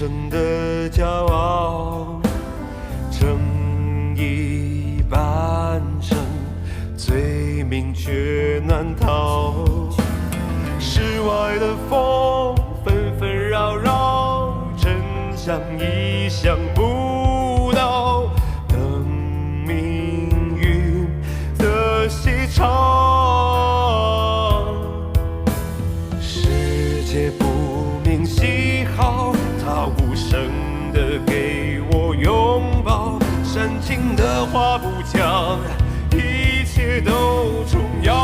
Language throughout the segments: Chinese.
生的骄傲，正义扮成罪名却难逃。世外的风纷纷扰扰，真相已想不到，等命运的戏场。世界不明喜好，它无声的给我拥抱，煽情的话不讲，一切都重要。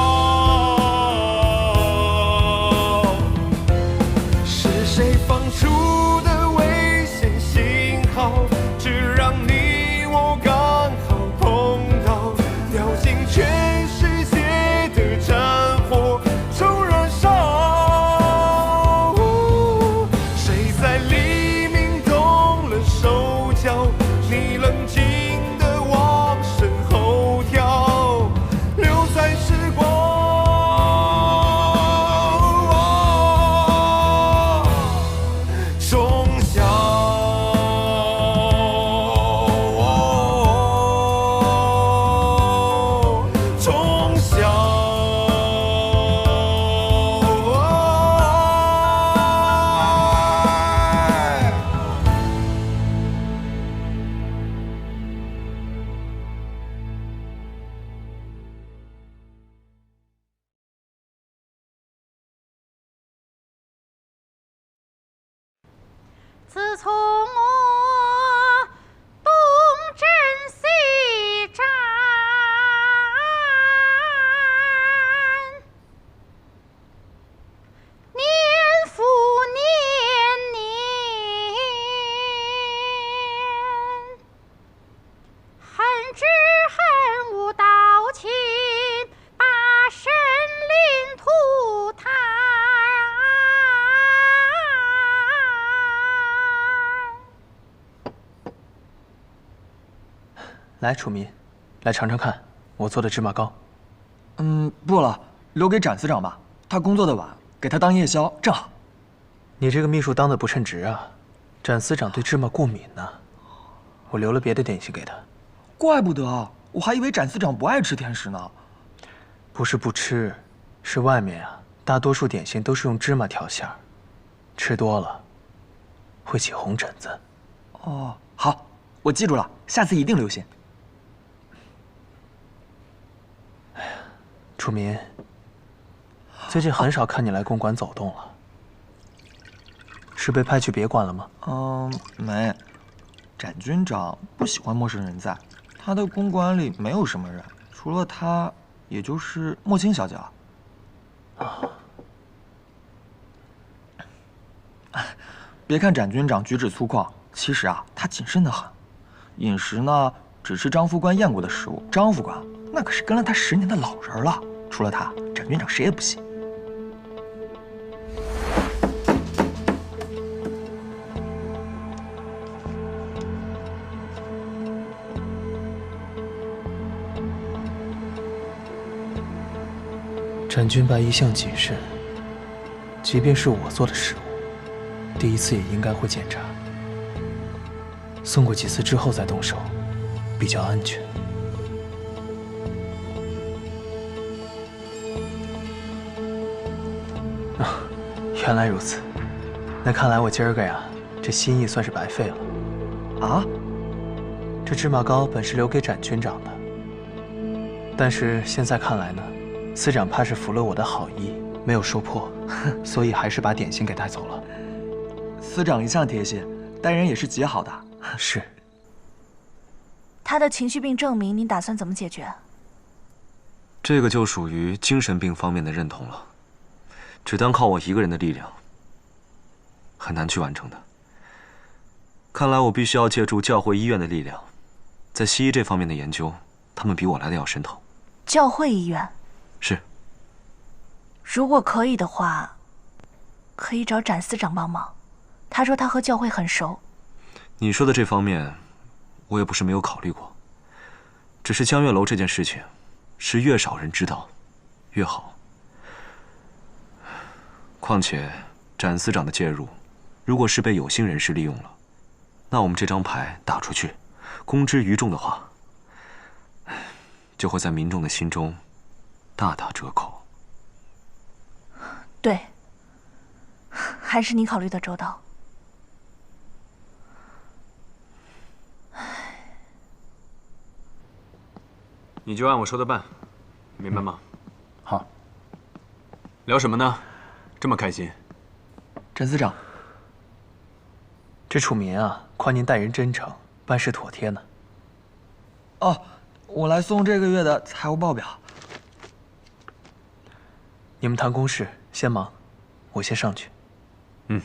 是谁放出的危险信号，只让你我刚好碰到，掉进全世界的战火中燃烧。谁在黎明动了手脚，你冷静地往身后跳，留在时光中笑。中笑。自从我东征西战，年复年，恨之恨无道情，把生灵涂炭。来，楚民，来尝尝看我做的芝麻糕。不了，留给展司长吧，他工作的晚，给他当夜宵正好。你这个秘书当的不称职啊！展司长对芝麻过敏呢，我留了别的点心给他。怪不得，我还以为展司长不爱吃甜食呢。不是不吃，是外面啊，大多数点心都是用芝麻调馅儿，吃多了会起红疹子。哦，好，我记住了，下次一定留心。楚民，最近很少看你来公馆走动了，是被派去别馆了吗？没，展军长不喜欢陌生人在，他的公馆里没有什么人，除了他，也就是莫青小姐了。别看展军长举止粗犷，其实啊，他谨慎得很。饮食呢，只吃张副官宴过的食物。张副官那可是跟了他10年的老人了，除了他，展军长谁也不信。展军白一向谨慎，即便是我做的食物，第一次也应该会检查，送过几次之后再动手，比较安全。原来如此，那看来我今儿个呀，这心意算是白费了。啊？这芝麻糕本是留给展军长的，但是现在看来呢，司长怕是服了我的好意，没有收破，所以还是把点心给带走了。司长一向贴心，待人也是极好的。是。他的情绪病证明，您打算怎么解决？这个就属于精神病方面的认同了，只单靠我一个人的力量，很难去完成的。看来我必须要借助教会医院的力量，在西医这方面的研究，他们比我来的要深透。教会医院？是。如果可以的话，可以找展司长帮忙。他说他和教会很熟。你说的这方面，我也不是没有考虑过。只是江月楼这件事情，是越少人知道，越好。况且，展司长的介入，如果是被有心人士利用了，那我们这张牌打出去，公之于众的话，就会在民众的心中大打折扣。对，还是你考虑的周到。你就按我说的办，明白吗？好。聊什么呢？这么开心？甄司长，这楚民啊，夸您待人真诚，办事妥帖呢。哦，我来送这个月的财务报表。你们谈公事，先忙，我先上去。嗯。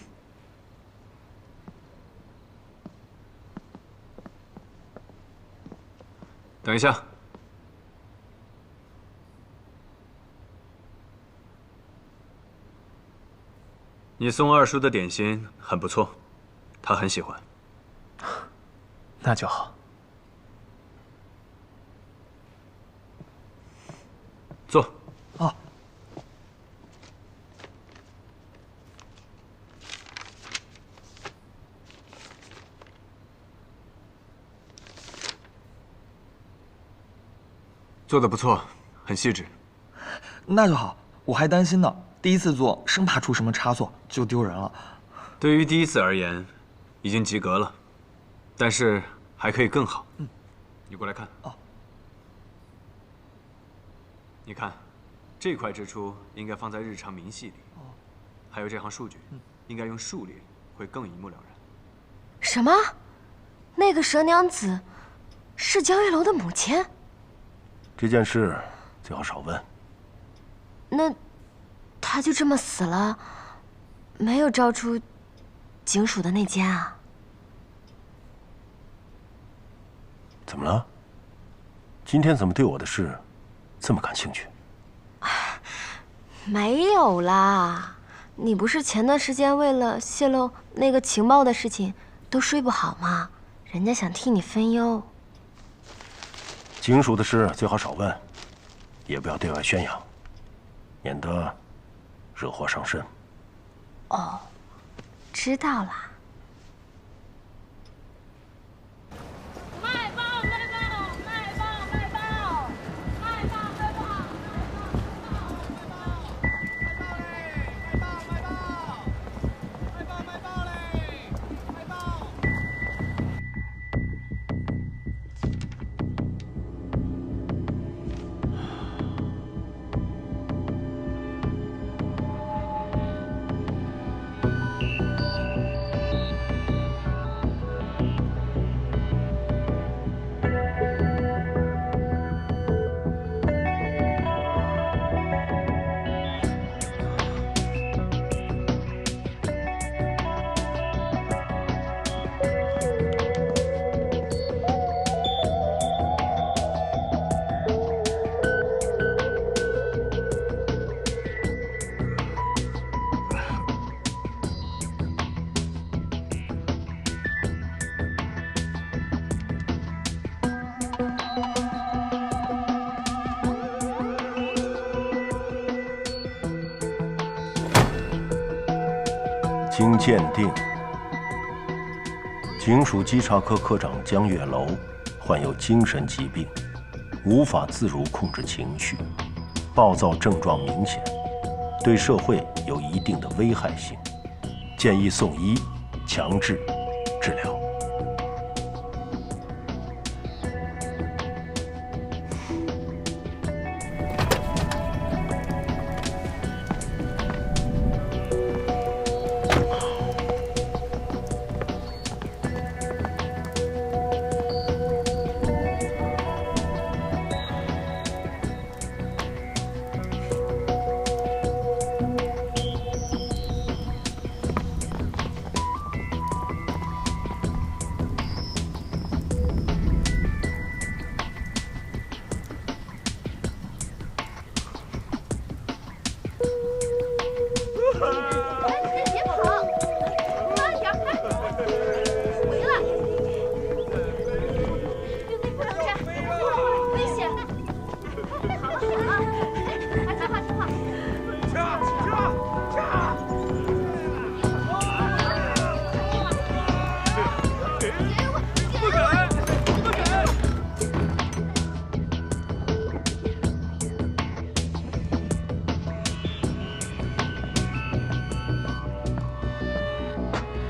等一下。你送二叔的点心很不错，他很喜欢。那就好。坐。哦。做得不错，很细致。那就好，我还担心呢。第一次做，生怕出什么差错就丢人了。对于第一次而言，已经及格了，但是还可以更好。你过来看。哦。你看，这块支出应该放在日常明细里。哦。还有这行数据，应该用数列，会更一目了然。什么？那个蛇娘子是交易楼的母亲？这件事最好少问。那他就这么死了，没有招出警署的那间啊？怎么了？今天怎么对我的事这么感兴趣？没有啦，你不是前段时间为了泄露那个情报的事情都睡不好吗？人家想替你分忧。警署的事最好少问，也不要对外宣扬，免得惹祸上身。哦，知道啦。卖报卖报卖报卖报卖报卖报经鉴定，警署稽查科科长江月楼患有精神疾病，无法自如控制情绪，暴躁症状明显，对社会有一定的危害性，建议送医强制治疗。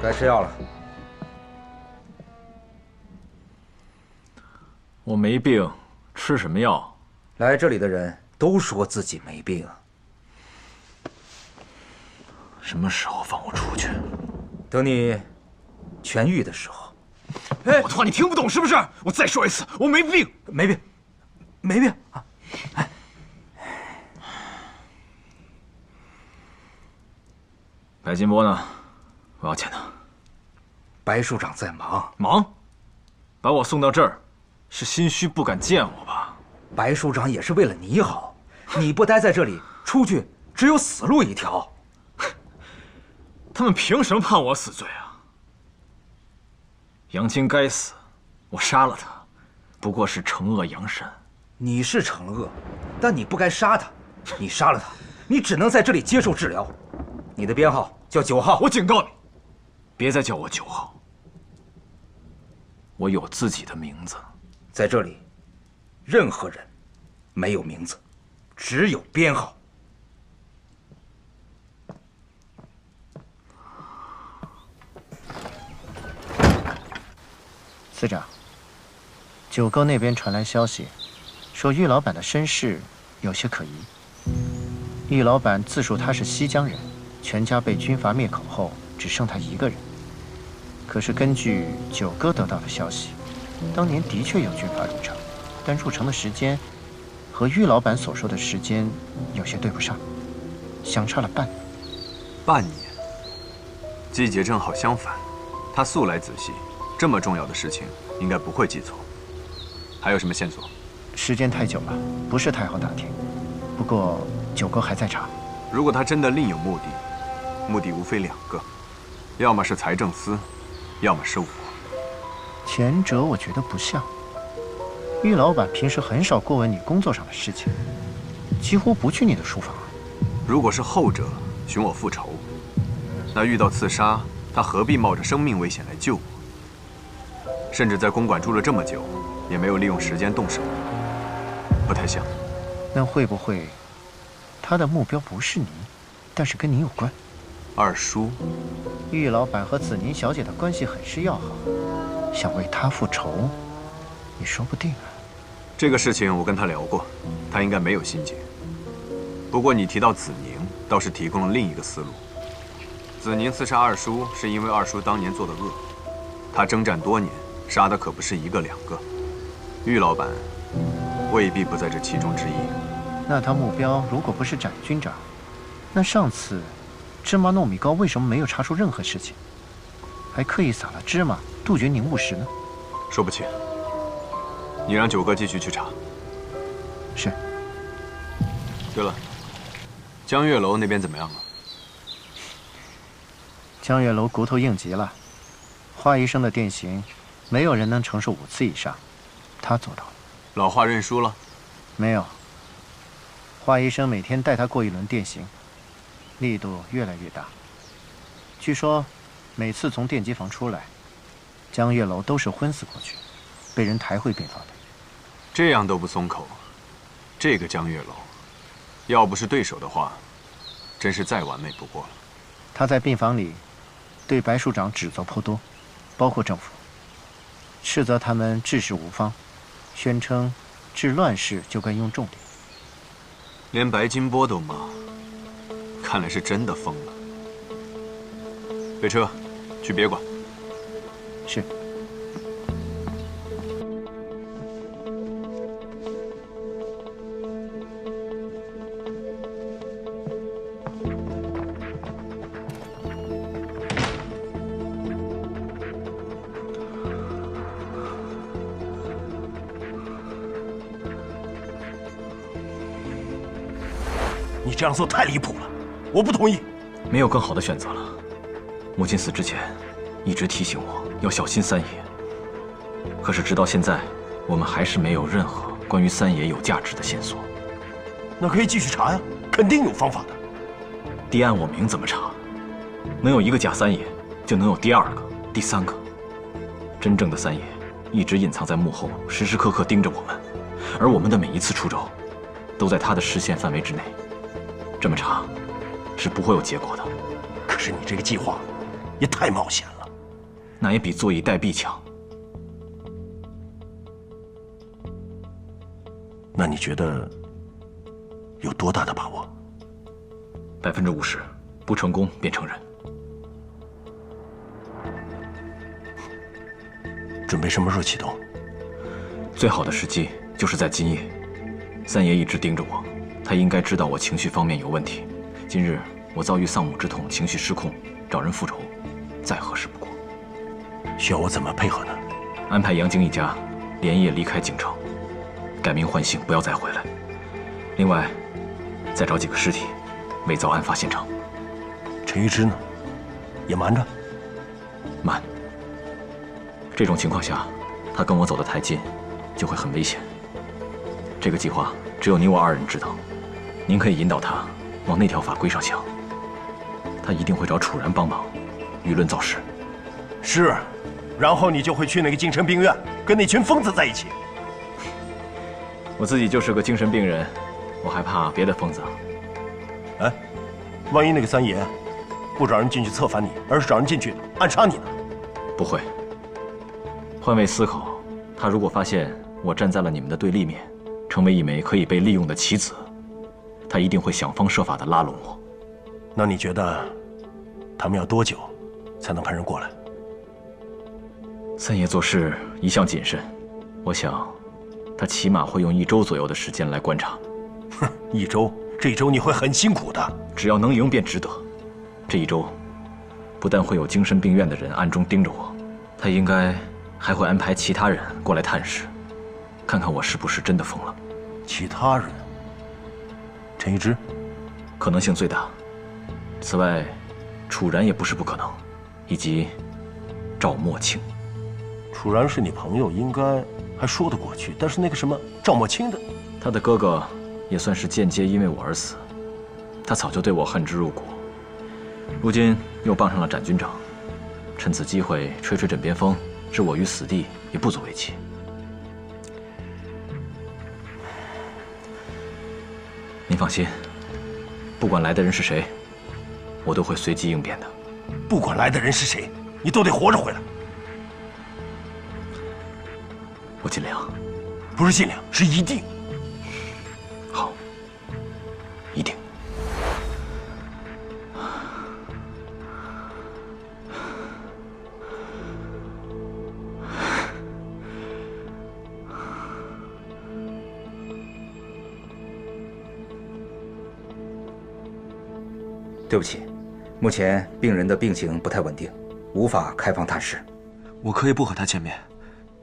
该吃药了。我没病，吃什么药？来这里的人都说自己没病。什么时候放我出去？等你痊愈的时候。哎，我的话你听不懂是不是？我再说一次，我没病，没病，没病啊！哎，白金波呢？我要见他。白署长在忙。忙？把我送到这儿，是心虚不敢见我吧？白署长也是为了你好，你不待在这里，出去只有死路一条。他们凭什么判我死罪啊？杨青该死，我杀了他，不过是惩恶扬善。你是惩恶，但你不该杀他。你杀了他，你只能在这里接受治疗。你的编号叫9号。我警告你，别再叫我9号。我有自己的名字。在这里，任何人没有名字，只有编号。司长，九沟那边传来消息，说玉老板的身世有些可疑。玉老板自述他是西江人，全家被军阀灭口后，只剩他一个人。可是根据九哥得到的消息，当年的确有军阀入城，但入城的时间和玉老板所说的时间有些对不上，相差了半年。半年，季节正好相反，他素来仔细。这么重要的事情，应该不会记错。还有什么线索？时间太久了，不是太好打听。不过九哥还在查。如果他真的另有目的，目的无非2个，要么是财政司，要么是我。前者我觉得不像。玉老板平时很少过问你工作上的事情，几乎不去你的书房。如果是后者寻我复仇，那遇到刺杀，他何必冒着生命危险来救我？甚至在公馆住了这么久，也没有利用时间动手，不太像。那会不会，他的目标不是你，但是跟你有关？二叔，玉老板和子宁小姐的关系很是要好，想为她复仇，也说不定啊。这个事情我跟他聊过，他应该没有心结。不过你提到子宁，倒是提供了另一个思路。子宁刺杀二叔，是因为二叔当年做的恶，他征战多年。杀的可不是1个2个，玉老板未必不在这其中之一。那他目标如果不是展军长，那上次芝麻糯米糕为什么没有查出任何事情，还刻意撒了芝麻杜绝宁务实呢？说不清。你让九哥继续去查。是。对了，江月楼那边怎么样了？江月楼骨头硬极了，华医生的电刑。没有人能承受5次以上，他做到了。老华认输了？没有。华医生每天带他过一轮电刑，力度越来越大。据说，每次从电击房出来，江月楼都是昏死过去，被人抬回病房的。这样都不松口，这个江月楼，要不是对手的话，真是再完美不过了。他在病房里，对白署长指责颇多，包括政府。斥责他们治事无方，宣称治乱世就该用重典。连白金波都骂，看来是真的疯了。备车，去别馆。是。你这样做太离谱了，我不同意。没有更好的选择了。母亲死之前，一直提醒我要小心三爷。可是直到现在，我们还是没有任何关于三爷有价值的线索。那可以继续查呀，肯定有方法的。敌暗我明怎么查？能有1个假三爷，就能有第2个、第3个。真正的三爷一直隐藏在幕后，时时刻刻盯着我们，而我们的每一次出招，都在他的视线范围之内。这么查，是不会有结果的。可是你这个计划，也太冒险了。那也比坐以待毙强。那你觉得有多大的把握？50%，不成功便成仁。准备什么时候启动？最好的时机就是在今夜。三爷一直盯着我，他应该知道我情绪方面有问题。今日我遭遇丧母之痛，情绪失控，找人复仇，再合适不过。需要我怎么配合呢？安排杨晶一家连夜离开京城，改名换姓，不要再回来。另外，再找几个尸体，伪造案发现场。陈玉芝呢？也瞒着？瞒。这种情况下，他跟我走得太近，就会很危险。这个计划只有你我2人知道，您可以引导他往那条法规上想。他一定会找楚然帮忙，舆论造势。是，然后你就会去那个精神病院，跟那群疯子在一起。我自己就是个精神病人，我还怕别的疯子啊？哎，万一那个三爷不找人进去策反你，而是找人进去暗杀你呢？不会。换位思考，他如果发现我站在了你们的对立面，成为一枚可以被利用的棋子，他一定会想方设法的拉拢我。那你觉得他们要多久才能派人过来？三爷做事一向谨慎，我想他起码会用1周左右的时间来观察。哼，1周，这1周你会很辛苦的。只要能赢便值得。这1周，不但会有精神病院的人暗中盯着我，他应该还会安排其他人过来探视，看看我是不是真的疯了。其他人？陈玉芝？可能性最大。此外，楚然也不是不可能，以及赵墨清。楚然是你朋友，应该还说得过去。但是那个什么赵墨清的，他的哥哥也算是间接因为我而死，他早就对我恨之入骨，如今又傍上了展军长，趁此机会吹吹枕边风，置我于死地也不足为奇。您放心，不管来的人是谁，我都会随机应变的。不管来的人是谁，你都得活着回来。我尽量。不是尽量，是一定。好，一定。对不起，目前病人的病情不太稳定，无法开放探视。我可以不和他见面，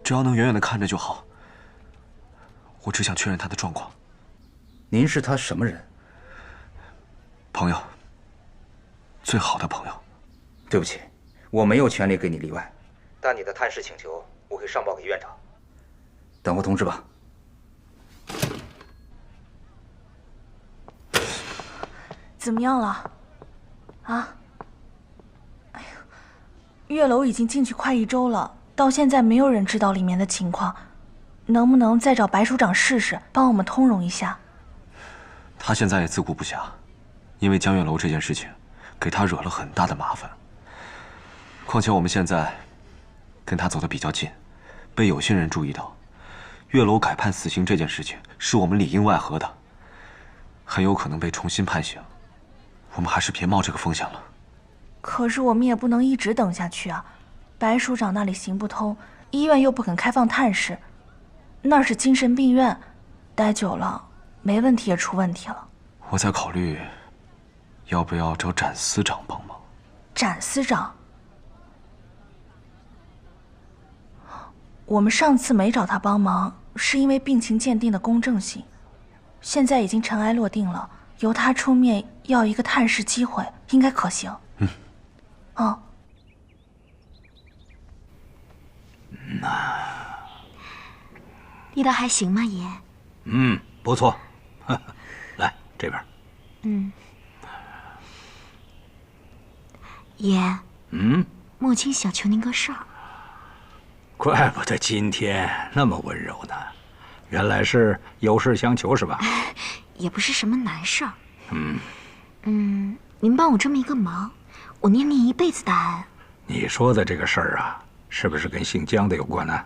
只要能远远的看着就好。我只想确认他的状况。您是他什么人？朋友，最好的朋友。对不起，我没有权利给你例外，但你的探视请求我会上报给院长。等候通知吧。怎么样了？啊？哎呀，月楼已经进去快1周了，到现在没有人知道里面的情况，能不能再找白署长试试，帮我们通融一下？他现在也自顾不暇，因为江月楼这件事情，给他惹了很大的麻烦。况且我们现在跟他走得比较近，被有些人注意到，月楼改判死刑这件事情是我们里应外合的，很有可能被重新判刑。我们还是别冒这个风险了。可是我们也不能一直等下去啊！白署长那里行不通，医院又不肯开放探视，那是精神病院，待久了没问题也出问题了。我在考虑，要不要找展司长帮忙。展司长？我们上次没找他帮忙，是因为病情鉴定的公正性，现在已经尘埃落定了，由他出面要一个探视机会，应该可行。嗯。哦。力道还行吗，爷？嗯，不错。来这边。嗯。爷。嗯。墨清想求您个事儿。怪不得今天那么温柔呢，原来是有事相求是吧？也不是什么难事儿。您帮我这么一个忙，我念您一辈子大恩。你说的这个事儿啊，是不是跟姓姜的有关呢？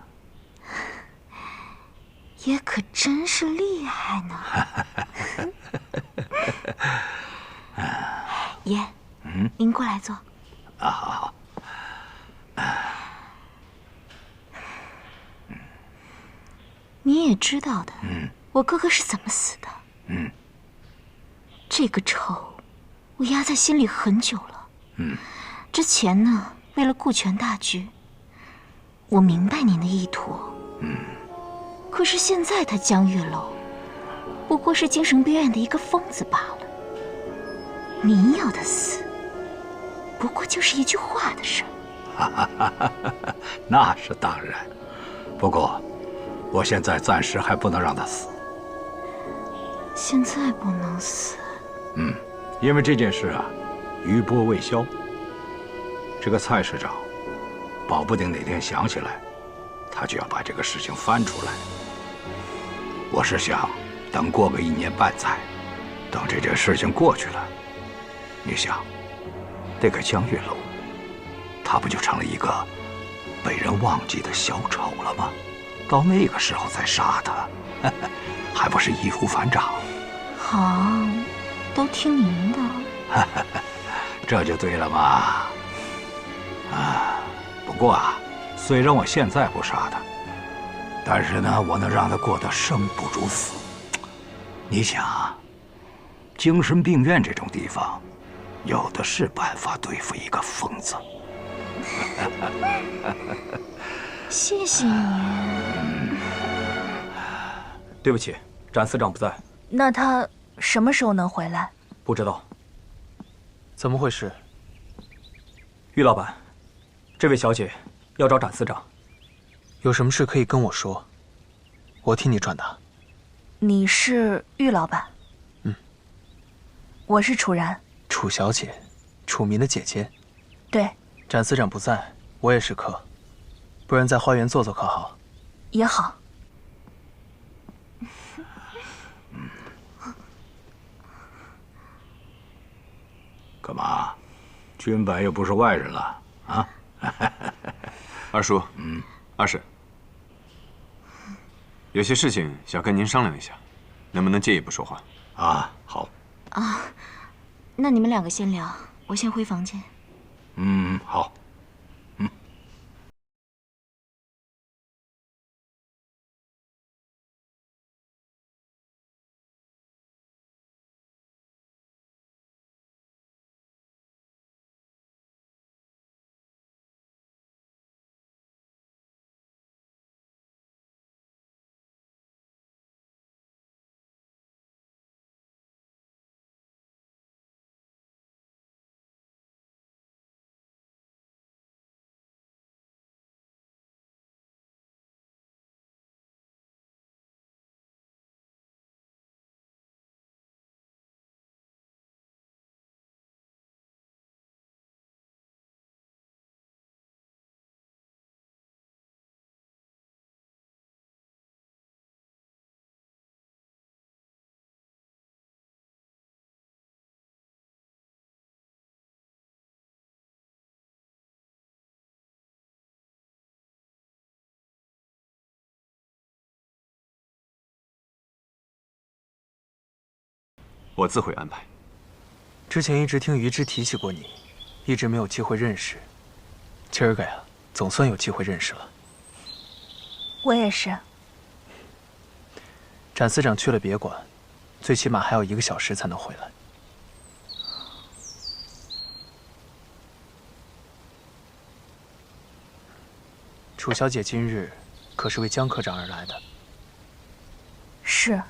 爷可真是厉害呢。爷，您过来坐。啊，好好。你也知道的，我哥哥是怎么死的。这个仇，我压在心里很久了。之前呢，为了顾全大局，我明白您的意图。可是现在他江月楼，不过是精神病院的一个疯子罢了。您要他死，不过就是一句话的事儿。那是当然，不过，我现在暂时还不能让他死。现在不能死。因为这件事啊，余波未消。这个蔡市长，保不定哪天想起来，他就要把这个事情翻出来。我是想，等过个1年半载，等这件事情过去了，你想，这个江月楼，他不就成了一个被人忘记的小丑了吗？到那个时候再杀他，还不是易如反掌？好，都听您的。这就对了嘛。不过啊，虽然我现在不杀他，但是呢，我能让他过得生不如死。你想啊，精神病院这种地方，有的是办法对付一个疯子。谢谢你。对不起，展司长不在。那他什么时候能回来？不知道。怎么回事？于老板，这位小姐要找展司长。有什么事可以跟我说，我替你转达。你是玉老板？我是楚然。楚小姐，楚民的姐姐。对。展司长不在，我也是客，不然在花园坐坐可好？也好。干嘛？君本又不是外人了啊！二叔，二婶，有些事情想跟您商量一下，能不能借一步说话？啊，好。啊，那你们2个先聊，我先回房间。好。我自会安排。之前一直听于之提起过你，一直没有机会认识。今儿个呀，总算有机会认识了。我也是。展司长去了别馆，最起码还要1个小时才能回来。楚小姐今日可是为江科长而来的？是。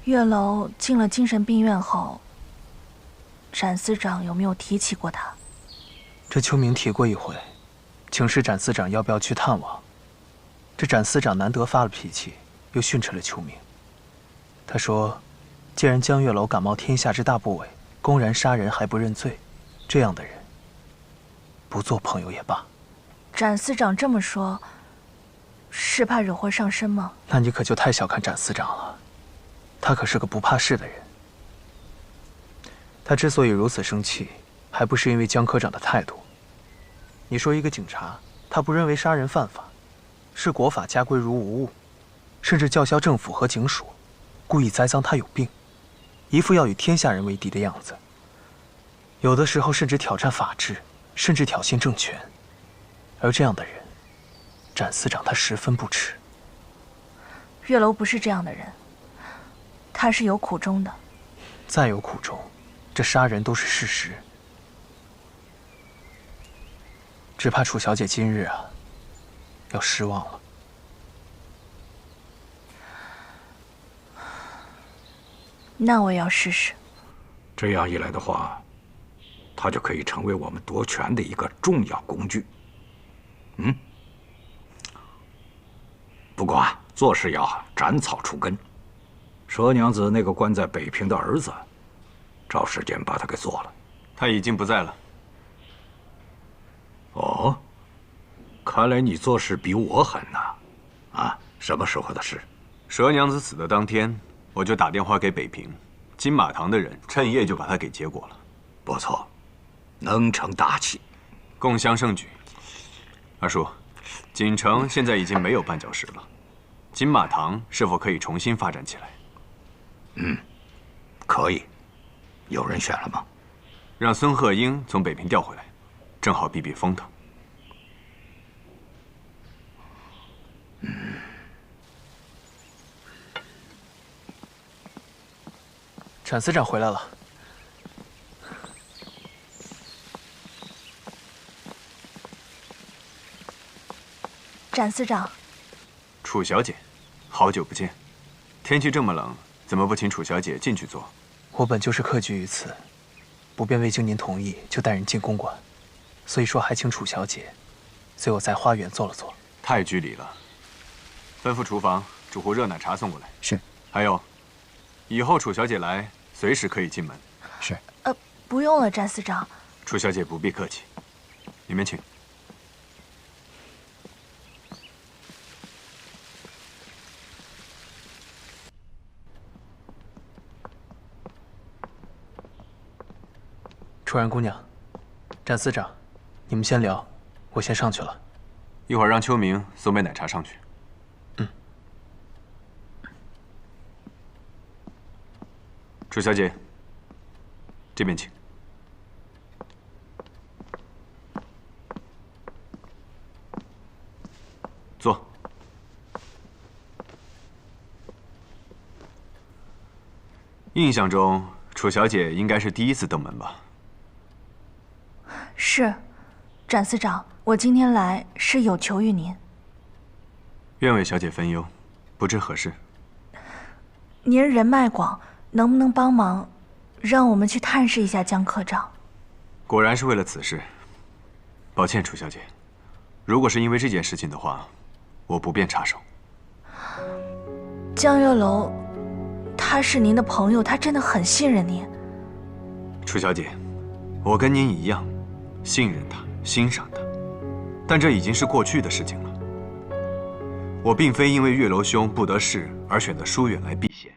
月楼进了精神病院后，展司长有没有提起过他？这秋明提过一回，请示展司长要不要去探望。这展司长难得发了脾气，又训斥了秋明。他说，既然江月楼感冒天下之大不韪，公然杀人还不认罪，这样的人，不做朋友也罢。展司长这么说，是怕惹祸上身吗？那你可就太小看展司长了。他可是个不怕事的人。他之所以如此生气，还不是因为江科长的态度。你说一个警察，他不认为杀人犯法，视国法家规如无物，甚至叫嚣政府和警署，故意栽赃他有病，一副要与天下人为敌的样子。有的时候甚至挑战法治，甚至挑衅政权。而这样的人，展司长他十分不耻。月楼不是这样的人，他是有苦衷的。再有苦衷，这杀人都是事实。只怕楚小姐今日啊，要失望了。那我也要试试。这样一来的话，他就可以成为我们夺权的一个重要工具。不过啊，做事要斩草除根。佘娘子那个关在北平的儿子，找时间把他给做了。他已经不在了。哦，看来你做事比我狠呐！啊，什么时候的事？佘娘子死的当天，我就打电话给北平，金马堂的人趁夜就把她给结果了。不错，能成大器，共襄盛举。二叔，锦城现在已经没有绊脚石了，金马堂是否可以重新发展起来？可以。有人选了吗？让孙鹤英从北平调回来，正好避避风头。展司长回来了。展司长，楚小姐，好久不见。天气这么冷，怎么不请楚小姐进去坐？我本就是客居于此，不便未经您同意就带人进公馆，所以说还请楚小姐随我在花园坐了坐。太拘礼了。吩咐厨房煮壶热奶茶送过来。是。还有，以后楚小姐来，随时可以进门。是。不用了，展司长。楚小姐不必客气，你们请。楚然姑娘，展司长，你们先聊，我先上去了。一会儿让秋明送杯奶茶上去。楚小姐，这边请。坐。印象中，楚小姐应该是第一次登门吧？是，展司长，我今天来是有求于您。愿为小姐分忧，不知何事？您人脉广，能不能帮忙，让我们去探视一下江科长？果然是为了此事。抱歉，楚小姐，如果是因为这件事情的话，我不便插手。江月楼，他是您的朋友，他真的很信任您。楚小姐，我跟您一样，信任他，欣赏他，但这已经是过去的事情了。我并非因为月楼兄不得势而选择疏远来避嫌，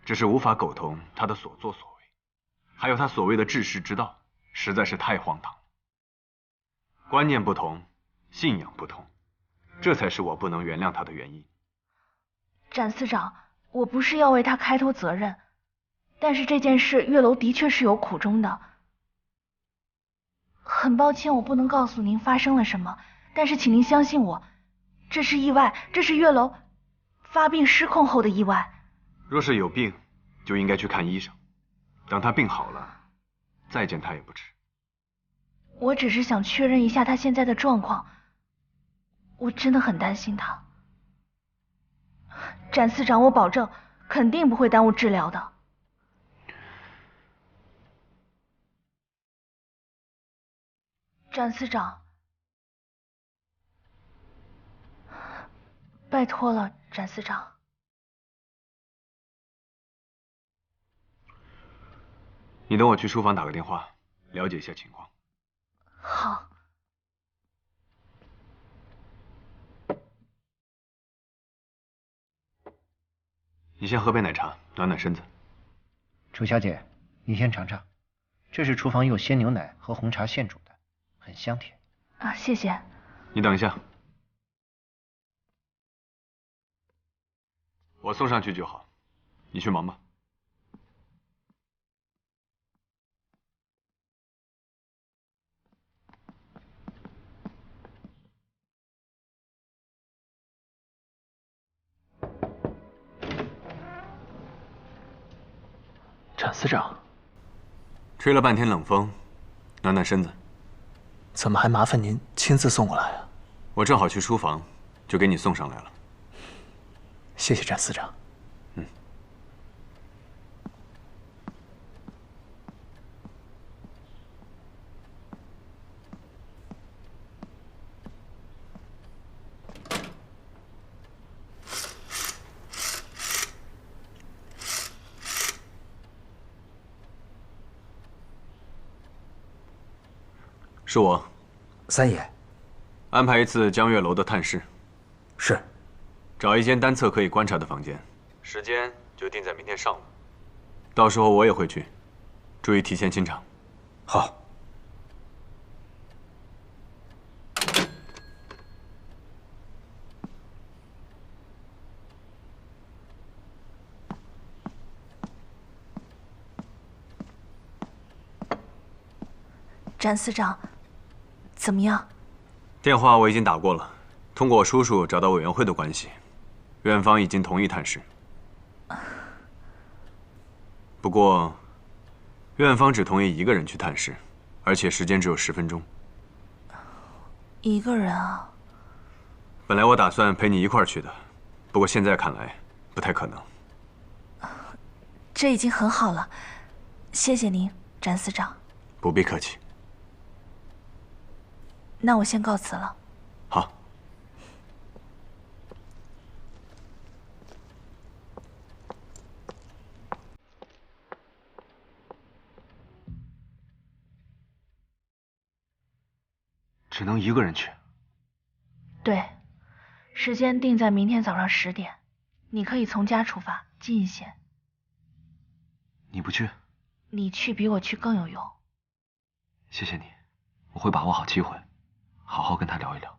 只是无法苟同他的所作所为，还有他所谓的治世之道，实在是太荒唐了。观念不同，信仰不同，这才是我不能原谅他的原因。展司长，我不是要为他开脱责任，但是这件事月楼的确是有苦衷的。很抱歉，我不能告诉您发生了什么，但是请您相信我，这是意外，这是月楼发病失控后的意外。若是有病，就应该去看医生，等他病好了，再见他也不迟。我只是想确认一下他现在的状况，我真的很担心他。展司长，我保证肯定不会耽误治疗的。展司长，拜托了，展司长。你等我去书房打个电话，了解一下情况。好。你先喝杯奶茶，暖暖身子。楚小姐，你先尝尝，这是厨房用鲜牛奶和红茶现煮的，很香甜。啊，谢谢。你等一下，我送上去就好，你去忙吧。展司长，吹了半天冷风，暖暖身子。怎么还麻烦您亲自送过来啊？我正好去书房，就给你送上来了。谢谢展司长。是我，三爷，安排一次江月楼的探视。是，找一间单侧可以观察的房间，时间就定在明天上午。到时候我也会去，注意提前清场。好。展司长，怎么样？电话我已经打过了，通过我叔叔找到委员会的关系，院方已经同意探视。不过，院方只同意一个人去探视，而且时间只有10分钟。一个人啊？本来我打算陪你一块儿去的，不过现在看来不太可能。这已经很好了，谢谢您，展司长。不必客气。那我先告辞了。好。只能一个人去。对，时间定在明天早上10点，你可以从家出发，近一些。你不去？你去比我去更有用。谢谢你，我会把握好机会，好好跟他聊一聊。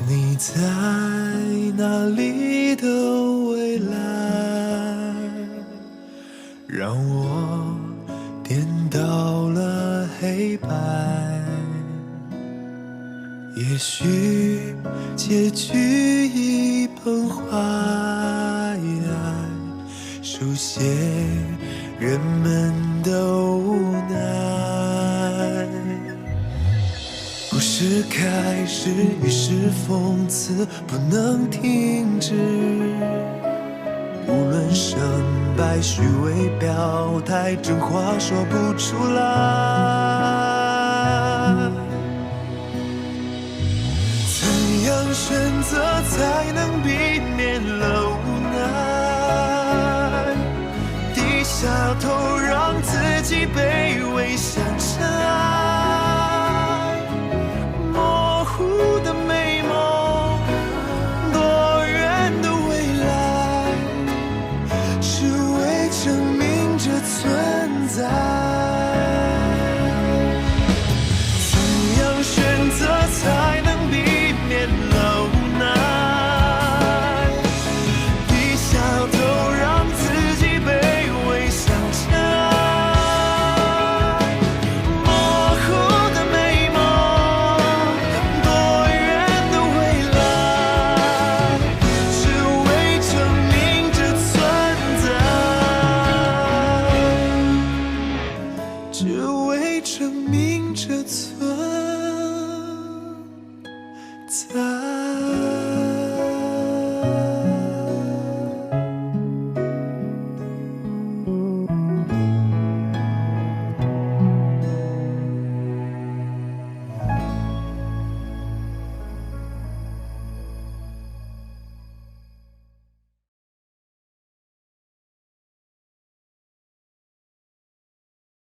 你在哪里的未来，让我颠倒了黑白。也许结局已崩坏，书写人们的无奈。故事开始，于是讽刺不能停止。无论胜败，虚伪表态，真话说不出来。怎样选择才能避免了无奈？低下头，让自己卑微像尘埃。模糊的美梦，多远的未来，只为证明这存在。怎样选择才能避免了无奈？低下头，让自己卑微像尘埃。模糊在。